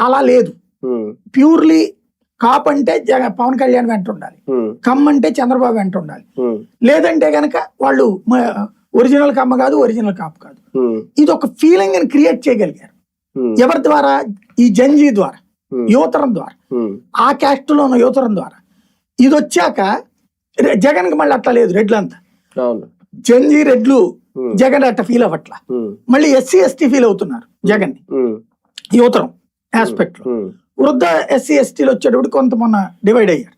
అలా లేదు. Purely cap అంటే పవన్ కళ్యాణ్ వెంట ఉండాలి, కమ్ అంటే చంద్రబాబు వెంట ఉండాలి, లేదంటే గనక వాళ్ళు ఒరిజినల్ కమ్మ కాదు, ఒరిజినల్ కాప్ కాదు. ఇది ఒక ఫీలింగ్ అని క్రియేట్ చేయగలిగారు. ఎవరి ద్వారా? ఈ జంజీ ద్వారా, యువతరం ద్వారా, ఆ క్యాస్ట్ లో ఉన్న యువతరం ద్వారా. ఇది వచ్చాక జగన్ కి మళ్ళీ అట్లా లేదు. రెడ్లంతా జంజీ రెడ్లు జగన్ అట్లా ఫీల్ అవ్వట్లా, మళ్ళీ ఎస్సీ ఎస్టీ ఫీల్ అవుతున్నారు జగన్ ని యువతరం ఆస్పెక్ట్ లో. వృద్ధ ఎస్సీ ఎస్టీలు వచ్చేటప్పుడు కొంత మొన్న డివైడ్ అయ్యారు.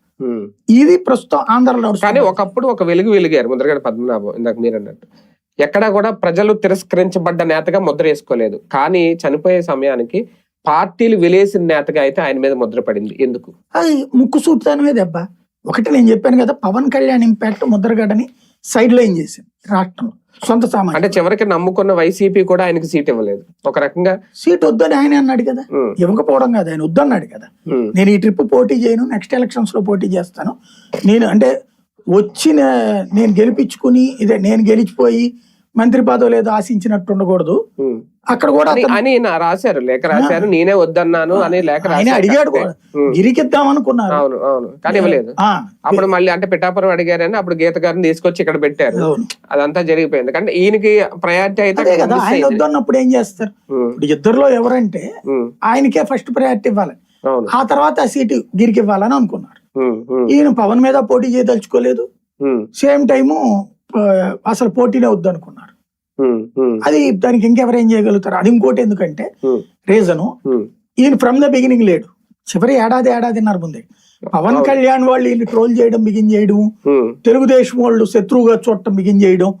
ఇది ప్రస్తుతం ఆంధ్రలో. కానీ ఒకప్పుడు ఒక వెలిగారు ముద్రగడ పద్మనాభం. ఇందాక మీరు అన్నట్టు ఎక్కడా కూడా ప్రజలు తిరస్కరించబడ్డ నేతగా ముద్ర వేసుకోలేదు. కానీ చనిపోయే సమయానికి పార్టీలు వెలేసిన నేతగా అయితే ఆయన మీద ముద్ర పడింది. ఎందుకు? అది ముక్కు సూటితనమే దెబ్బ. ఒకటి నేను చెప్పాను కదా, పవన్ కళ్యాణ్ ఇంపాక్ట్ ముద్రగడని సైడ్ లైన్ చేసింది రాష్ట్రంలో. సొంత సామాన్ అంటే చివరికి నమ్ముకున్న వైసీపీ కూడా ఆయనకి సీట్ ఇవ్వలేదు. ఒక రకంగా సీట్ వద్దని ఆయన అన్నాడు కదా, ఇవ్వకపోవడం కాదు, ఆయన వద్దన్నాడు కదా. నేను ఈ ట్రిప్ పోటీ చేయను, నెక్స్ట్ ఎలక్షన్స్ లో పోటీ చేస్తాను, నేను అంటే నేను గెలిపించుకుని నేను గెలిచిపోయి మంత్రి పదవి ఏదో ఆశించినట్టు ఉండకూడదు. అక్కడ కూడా రాశారు, లేఖ రాశారు, నేనే వద్దన్నాను అని లేఖ అడిగాడు కూడా, గిరికిద్దాం అనుకున్నారు. అవును అవును, కానీ ఇవ్వలేదు. అప్పుడు మళ్ళీ అంటే పిఠాపురం అడిగారని అప్పుడు గీత గారిని తీసుకొచ్చి ఇక్కడ పెట్టారు. అదంతా జరిగిపోయింది. అంటే ఈయనకి ప్రయారిటీ అయితే కదా. ఆయన వద్దన్నప్పుడు ఏం చేస్తారు? ఇప్పుడు ఇద్దరులో ఎవరంటే ఆయనకే ఫస్ట్ ప్రయారిటీ ఇవ్వాలి, ఆ తర్వాత ఆ సీటు గిరికి ఇవ్వాలని అనుకున్నారు. ఈయన పవన్ మీద పోటీ చేయదలుచుకోలేదు, సేమ్ టైము అసలు పోటీనే వద్దు అనుకున్నారు. అది దానికి ఇంకెవరేం చేయగలుగుతారు? అది ఇంకోటి. ఎందుకంటే రీజను, ఈయన ఫ్రమ్ ద బిగినింగ్ లేడు. చివరి ఏడాదిన్నర ముందే పవన్ కళ్యాణ్ వాళ్ళు ఈయన ట్రోల్ చేయడం బిగిన్ చేయడం, తెలుగుదేశం వాళ్ళు శత్రువుగా చూడటం బిగిన్ చేయడం,